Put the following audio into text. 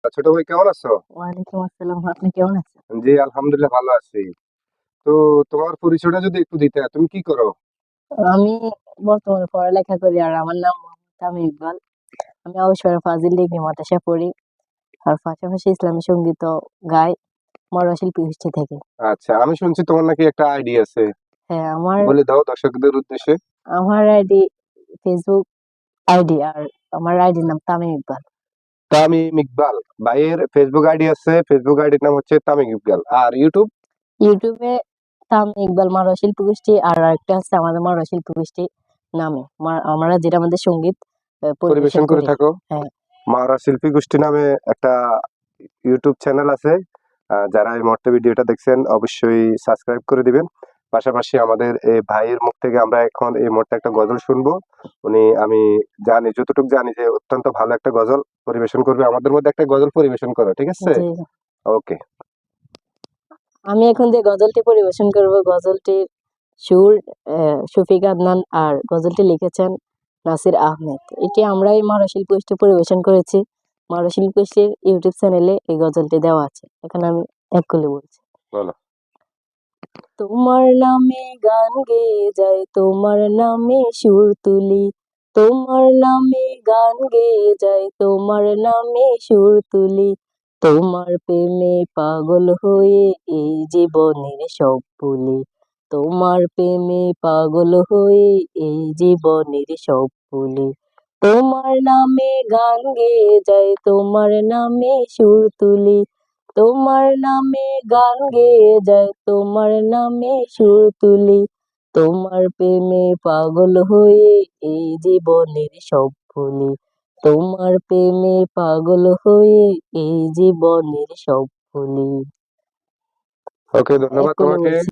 ছোট ভাই কেমন আছো? ওয়ালাইকুম আসসালাম। আপনি কেমন আছেন? জি, আলহামদুলিল্লাহ ভালো আছি। তো তোমার পরিচয়টা যদি একটু দিতে, তুমি কি করো? আমি বর্তমানে পড়ালেখা করি আর আমার নাম মোহাম্মদ তামিম ইকবাল। আমি অবসরে ফাজিল ডিগ্রি মাদ্রাসায় পড়ি আর পাশাপাশি ইসলামী সঙ্গীতও গাই মরশিল্পী গোষ্ঠী থেকে। আচ্ছা, আমি শুনছি তোমার নাকি একটা আইডি আছে। হ্যাঁ, আমার বলে দাও দর্শকদের উদ্দেশ্যে। আমার আইডি ফেসবুক আইডি আর আমার আইডির নাম তামিম ইকবাল। তামিম ইকবাল। ভাইয়ের ফেসবুক আইডি আছে, ফেসবুক আইডির নাম হচ্ছে তামিম ইকবাল। আর ইউটিউব ইউটিউবে তামিম ইকবাল মরশিল্পী গোষ্ঠী আর আরেকটা আছে আমাদের মরশিল্পী গোষ্ঠী নামে। আমরা যেটা আমাদের সঙ্গীত পরিবেশন পরিবেশন করে করি। থাকো। হ্যাঁ, মারা শিল্পী গোষ্ঠী নামে একটা ইউটিউব চ্যানেল আছে। যারা এই মুহূর্তে ভিডিওটা দেখছেন অবশ্যই সাবস্ক্রাইব করে দিবেন। পাশাপাশি আমাদের এই ভাইয়ের মুখ থেকে আমরা এখন এই মুহূর্তে একটা গজল শুনবো। আমি জানি, যতটুকু জানি যে অত্যন্ত ভালো একটা গজল পরিবেশন করবে। আমাদের মধ্যে একটা গজল পরিবেশন করো, ঠিক আছে? জি। ওকে। আমি এখন যে গজলটি পরিবেশন করব গজলটির সুর শফিক আদনান আর গজলটি লিখেছেন নাসির আহমেদ। এটি আমরা এই মরশিল্পী গোষ্ঠী পরিবেশন করেছি। মরশিল্পী গোষ্ঠীর ইউটিউব চ্যানেলে এই গজলটি দেওয়া আছে। এখানে আমি এক কলি বলছি। বলো। তোমার নামে গান গেয়ে যায়, তোমার নামে সুর তুলি, তোমার নামে গান গেয়ে যায়, তোমার নামে সুর তুলি, তোমার প্রেমে পাগল হয়ে এই জীবনের সব ভুলি, তোমার প্রেমে পাগল হয়ে এই জীবনের সব ভুলি, তোমার নামে গান গেয়ে যায়, তোমার নামে সুর তুলি, তোমার নামে গান গেয়ে যায়, তোমার নামে সুর তুলি, তোমার প্রেমে পাগল হয়ে এই জীবনের সব ভুলি, তোমার প্রেমে পাগল হয়ে এই জীবনের সব ভুলি। ওকে, এক ধন্যবাদ কলি তোমাকে। বলছি।